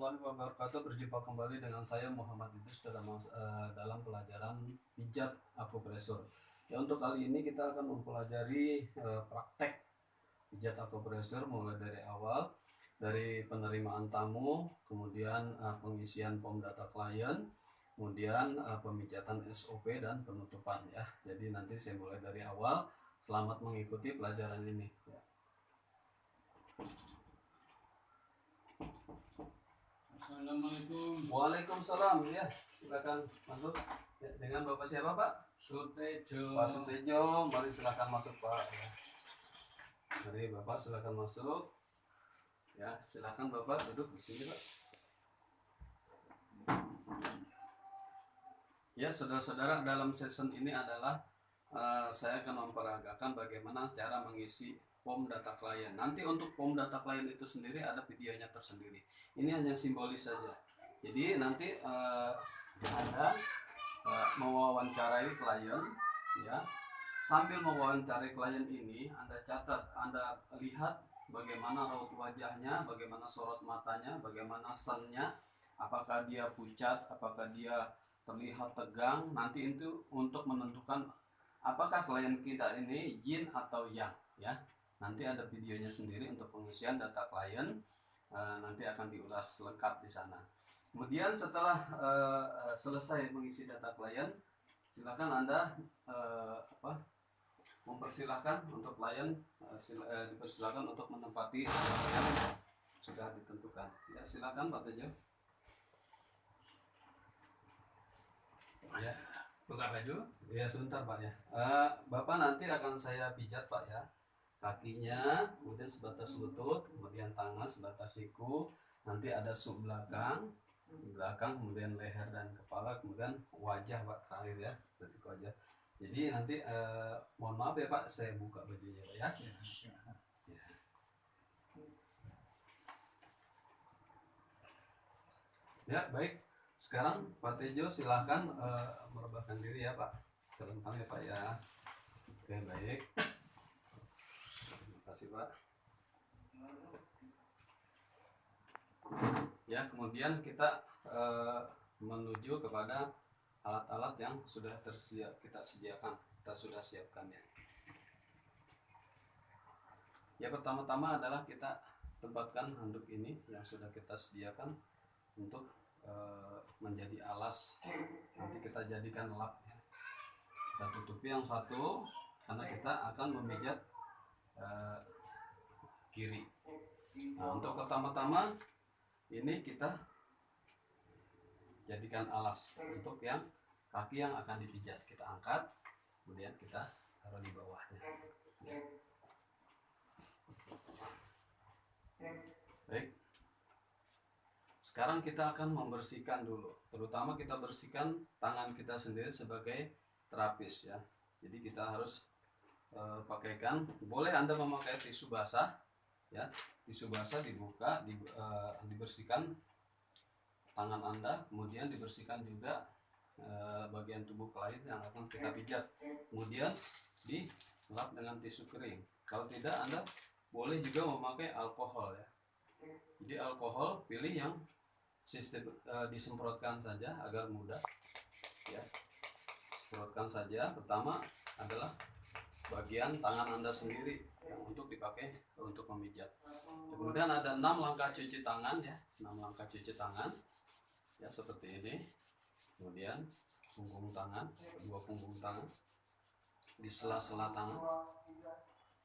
warahmatullahi wabarakatuh. Berjumpa kembali dengan saya Muhammad Idris dalam pelajaran pijat akupresur. Ya, untuk kali ini kita akan mempelajari praktek pijat akupresur mulai dari awal, dari penerimaan tamu, kemudian pengisian form data klien, kemudian pemijatan SOP dan penutupan ya. Jadi nanti saya mulai dari awal. Selamat mengikuti pelajaran ini. Ya. Assalamualaikum. Waalaikumsalam, ya silakan masuk. Ya, dengan Bapak siapa Pak? Sutejo. Pak Sutejo, mari silakan masuk Pak. Ya. Mari Bapak silakan masuk. Ya, silakan Bapak duduk di sini Pak. Ya, saudara-saudara, dalam session ini adalah saya akan memperagakan bagaimana cara mengisi form data klien. Nanti untuk form data klien itu sendiri ada videonya tersendiri. Ini hanya simbolis saja. Jadi nanti Anda mewawancarai klien, ya. Sambil mewawancarai klien ini, Anda catat, Anda lihat bagaimana raut wajahnya, bagaimana sorot matanya, bagaimana sennya, apakah dia pucat, apakah dia terlihat tegang. Nanti itu untuk menentukan apakah klien kita ini yin atau yang, ya. Nanti ada videonya sendiri untuk pengisian data klien, nanti akan diulas lengkap di sana. Kemudian setelah selesai mengisi data klien, silakan Anda mempersilahkan untuk klien, dipersilakan untuk menempati yang sudah ditentukan. Ya, silakan Pak Tejo. Ya. Buka baju. Ya, sebentar Pak ya. Bapak nanti akan saya pijat Pak ya. Kakinya, kemudian sebatas lutut, kemudian tangan sebatas siku, nanti ada sub belakang, kemudian leher dan kepala, kemudian wajah Pak terakhir ya, detik wajah. Jadi nanti mohon maaf ya Pak, saya buka bajunya Pak ya. Ya, baik. Sekarang Pak Tejo silahkan merebahkan diri ya Pak. Terentang ya Pak ya. Oke, baik. Terima kasih Pak. Ya, kemudian kita menuju kepada alat-alat yang sudah kita sudah siapkan ya. Ya, pertama-tama adalah kita tempatkan handuk ini yang sudah kita sediakan untuk menjadi alas. Nanti kita jadikan lap ya. Kita tutupi yang satu karena kita akan memijat kiri. Nah, untuk pertama-tama ini kita jadikan alas untuk yang kaki yang akan dipijat. Kita angkat, kemudian kita taruh di bawahnya. Baik. Sekarang kita akan membersihkan dulu. Terutama kita bersihkan tangan kita sendiri sebagai terapis ya. Jadi kita harus pakaikan. Boleh Anda memakai tisu basah ya. Tisu basah dibuka, dibersihkan tangan Anda, kemudian dibersihkan juga bagian tubuh klien yang akan kita pijat. Kemudian dilap dengan tisu kering. Kalau tidak, Anda boleh juga memakai alkohol ya. Jadi alkohol pilih yang sistem disemprotkan saja agar mudah ya. Semprotkan saja. Pertama adalah bagian tangan Anda sendiri yang untuk dipakai untuk memijat. Kemudian ada 6 langkah cuci tangan ya. 6 langkah cuci tangan ya, seperti ini. Kemudian punggung tangan, kedua punggung tangan, di sela-sela tangan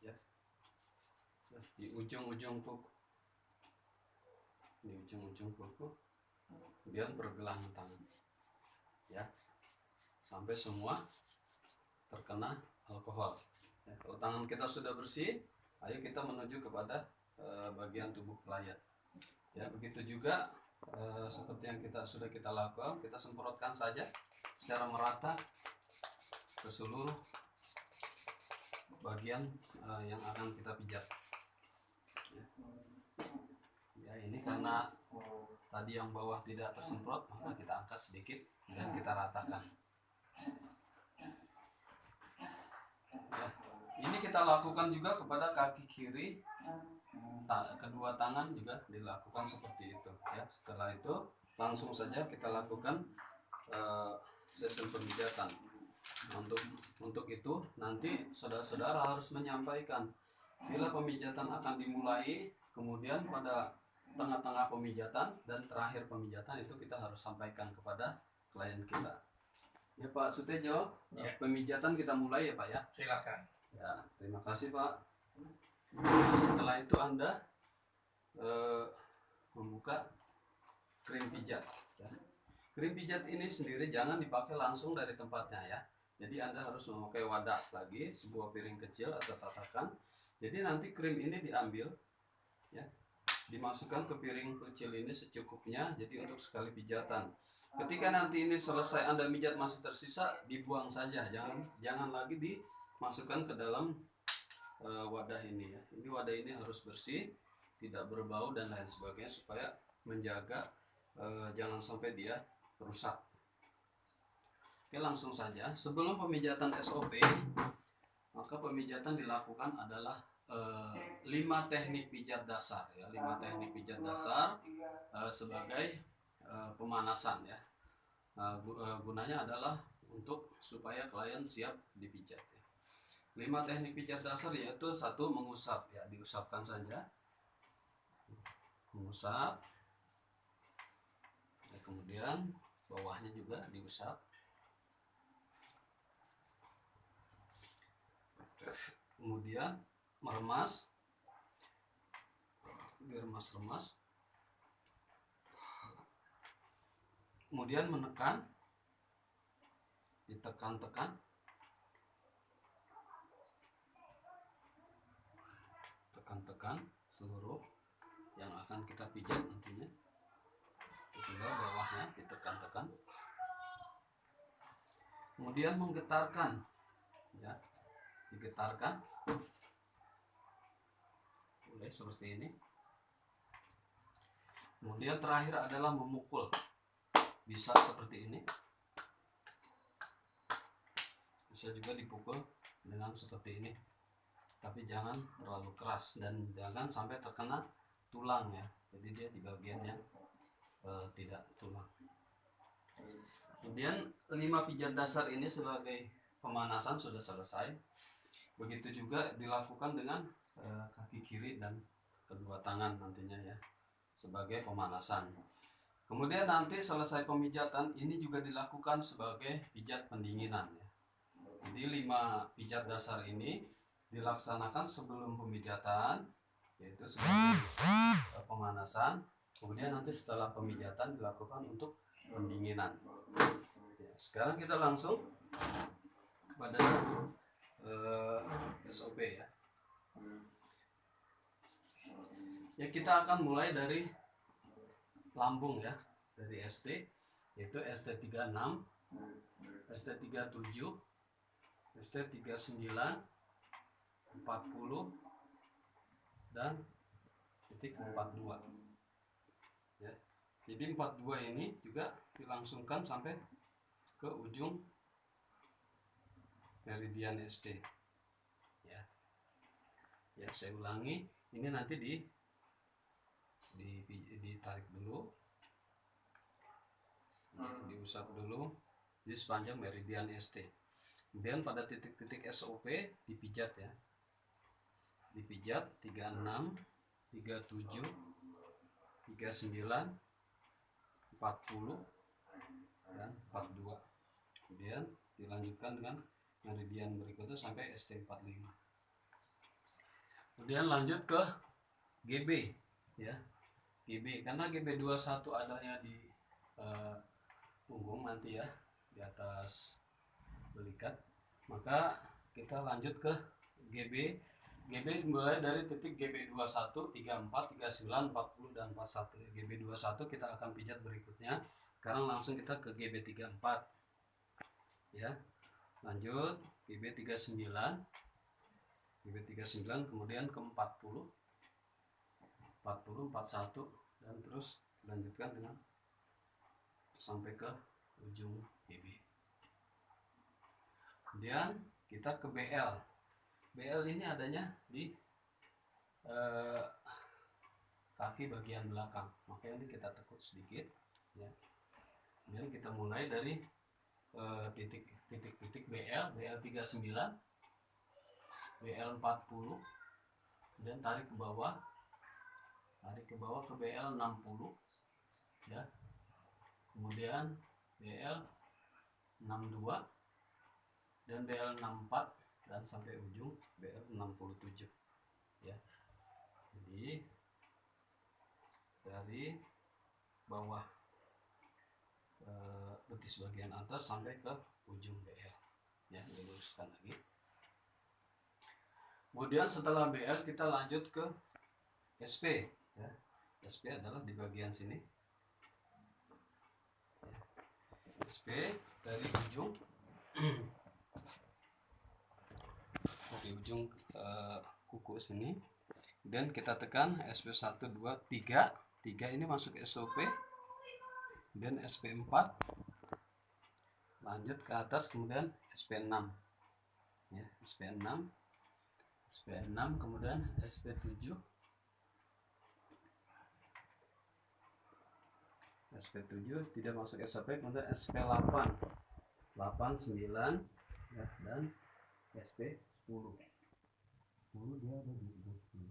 ya, di ujung-ujung kuku, di ujung-ujung kuku, kemudian pergelangan tangan ya, sampai semua terkena alkohol ya. Kalau tangan kita sudah bersih, ayo kita menuju kepada bagian tubuh klien ya. Begitu juga seperti yang sudah kita lakukan, kita semprotkan saja secara merata ke seluruh bagian yang akan kita pijat ya. Ini karena tadi yang bawah tidak tersemprot, maka kita angkat sedikit dan kita ratakan ya. Ini kita lakukan juga kepada kaki kiri kedua tangan juga dilakukan seperti itu ya. Setelah itu langsung saja kita lakukan sesi pemijatan. Untuk itu nanti saudara-saudara harus menyampaikan bila pemijatan akan dimulai, kemudian pada tengah-tengah pemijatan dan terakhir pemijatan itu kita harus sampaikan kepada klien kita. Ya Pak Sutejo, Ya. pemijatan kita mulai ya Pak ya. Silakan. Ya, terima kasih Pak. Setelah itu Anda membuka krim pijat. Ya. Krim pijat ini sendiri jangan dipakai langsung dari tempatnya ya. Jadi Anda harus memakai wadah lagi, sebuah piring kecil atau tatakan. Jadi nanti krim ini diambil, ya, dimasukkan ke piring kecil ini secukupnya. Jadi untuk sekali pijatan. Ketika nanti ini selesai Anda pijat masih tersisa, dibuang saja. Jangan lagi dimasukkan ke dalam wadah ini ya. Ini wadah ini harus bersih, tidak berbau dan lain sebagainya supaya menjaga jangan sampai dia rusak. Oke, langsung saja. Sebelum pemijatan SOP, maka pemijatan dilakukan adalah 5 teknik pijat dasar ya. 5 teknik pijat dasar sebagai pemanasan ya. Gunanya adalah untuk supaya klien siap dipijat ya. 5 teknik pijat dasar yaitu 1 mengusap ya, diusapkan saja. Mengusap. Ya, kemudian bawahnya juga diusap. Kemudian meremas. Diremas-remas. Kemudian menekan. Ditekan-tekan. Tekan-tekan seluruh yang akan kita pijat nantinya. Tinggal bawahnya ditekan-tekan. Kemudian menggetarkan ya, digetarkan boleh seperti ini. Kemudian terakhir adalah memukul, bisa seperti ini, bisa juga dipukul dengan seperti ini, tapi jangan terlalu keras dan jangan sampai terkena tulang ya. Jadi dia di bagian yang tidak tulang. Kemudian 5 pijat dasar ini sebagai pemanasan sudah selesai. Begitu juga dilakukan dengan kaki kiri dan kedua tangan nantinya ya, sebagai pemanasan. Kemudian nanti selesai pemijatan ini juga dilakukan sebagai pijat pendinginan ya. Jadi 5 pijat dasar ini dilaksanakan sebelum pemijatan, yaitu sebagai pemanasan. Kemudian nanti setelah pemijatan dilakukan untuk pendinginan. Ya, sekarang kita langsung kepada SOP ya. Ya, kita akan mulai dari lambung ya, dari ST, yaitu ST36, ST37, ST39, 40 dan titik 42 ya. Jadi 42 ini juga dilangsungkan sampai ke ujung meridian ST ya. Ya, saya ulangi, ini nanti ditarik dulu, diusap dulu di sepanjang meridian ST. Kemudian pada titik-titik SOP dipijat ya, dipijat 36, 37, 39, 40 dan 42. Kemudian dilanjutkan dengan meridian berikutnya sampai ST45. Kemudian lanjut ke GB ya. GB karena GB21 adanya di punggung nanti ya, di atas belikat, maka kita lanjut ke GB. GB mulai dari titik GB21, 34, 39, 40 dan 41. GB21 kita akan pijat berikutnya. Sekarang langsung kita ke GB34 ya. Lanjut GB39, GB39 kemudian ke 40, 40, 41 dan terus lanjutkan dengan sampai ke ujung GB. Kemudian kita ke BL. BL ini adanya di kaki bagian belakang. Makanya ini kita tekuk sedikit ya. Kemudian kita mulai dari titik BL 39, BL 40, kemudian tarik ke bawah ke BL 60 ya. Kemudian BL 62 dan BL 64 dan sampai ujung BL 67 ya. Jadi dari bawah betis bagian atas sampai ke ujung BL ya, diluruskan lagi. Kemudian setelah BL kita lanjut ke SP ya. SP adalah di bagian sini ya. SP dari ujung dari ujung kuku sini, dan kita tekan SP 1 2 3 ini masuk SOP, dan SP 4 lanjut ke atas, kemudian SP 6 ya, SP 6 kemudian SP 7 tidak masuk SOP, kemudian SP 8 9 ya, dan SP 10 dia ada di ujung sini.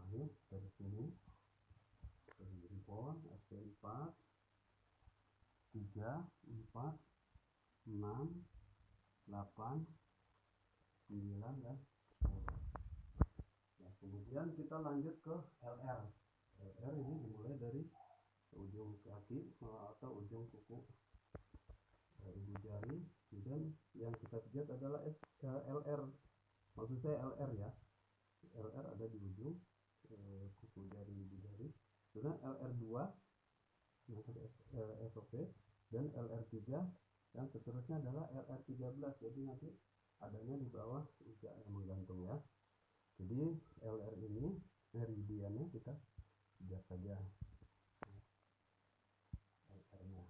Lalu dari sini dari jempol SP 4 3 4 6 8 9 dan 10. Nah, kemudian kita lanjut ke LR. LR ini dimulai dari ujung kaki atau ujung kuku ibu jari, kemudian yang kita pijat adalah LR, maksud saya LR ya. LR ada di ujung kuku jari ibu jari, kemudian LR2 masuk SOP, dan LR3 dan seterusnya adalah LR13. Jadi nanti adanya di bawah iga yang menggantung ya. Jadi LR ini meridiannya kita pijat saja LR-nya.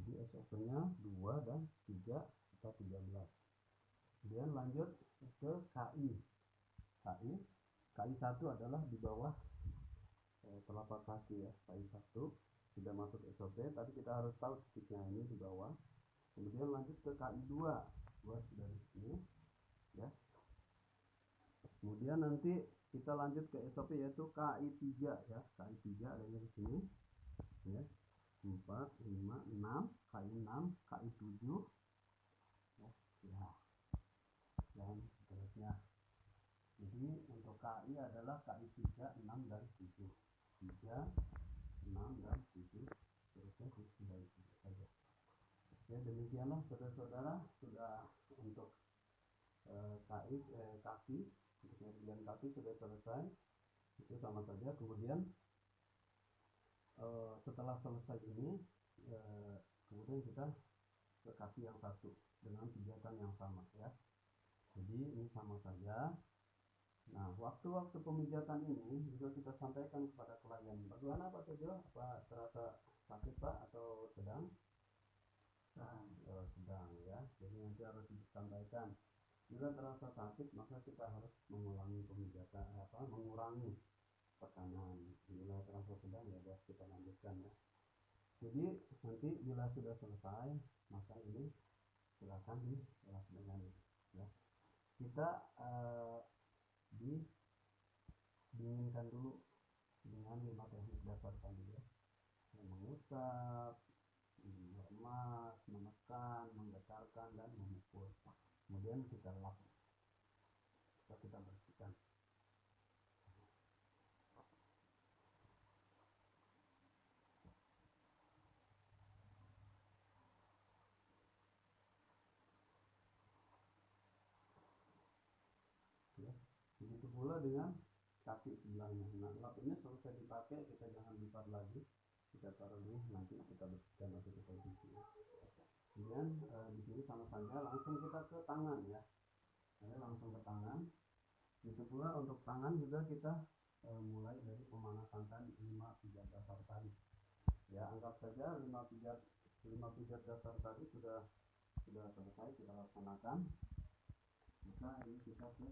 Jadi SOP-nya 2 dan 3 kita 13. Kemudian lanjut ke KI. KI 1 adalah di bawah telapak kaki ya. KI 1 sudah masuk SOP, tapi kita harus tahu titiknya ini di bawah. Kemudian lanjut ke KI 2 sudah di sini ya. Kemudian nanti kita lanjut ke SOP yaitu KI 3 ya. KI 3 adanya di sini ya. 4 5 6 KI 6 KI 7 ya, dan seterusnya. Jadi untuk KI adalah KI 3 6 dan 7, 3 6 dan 7, terusnya sudah itu saja. Ya, demikianlah saudara-saudara, sudah untuk kaki untuk meridian kaki sudah selesai. Itu sama saja. Kemudian setelah selesai ini kemudian kita ke kaki yang satu dengan pijatan yang sama ya. Jadi ini sama saja. Nah, waktu-waktu pemijatan ini juga kita sampaikan kepada klien. Bagaimana Pak Tejo? Apa terasa sakit Pak atau sedang? Sedang ya. Jadi nanti harus disampaikan. Bila terasa sakit maka kita harus mengulangi pemijatan, mengurangi tekanan. Bila terasa sedang ya sudah kita lanjutkan ya. Jadi nanti bila sudah selesai maka ini silakan dilakukan ya. Kita dinginkan dulu dengan 5 teknik dasar tadi ya. Mengusap, meremas, menekan, menggetarkan, dan memukul. Kemudian kita lap, kita bersihkan. Ya, begitu pula dengan kaki sebelahnya. Nah, lap ini selesai dipakai, kita jangan lipat lagi, kita taruh dulu, nanti kita bersihkan atau kita cuci. Kemudian di sini sama saja, langsung kita ke tangan ya. Langsung ke tangan. Itu pula untuk tangan juga kita mulai dari pemanasan tadi, 5 pijat dasar tadi. Ya, anggap saja 5 pijat dasar tadi sudah selesai kita laksanakan. Maka ini kita ke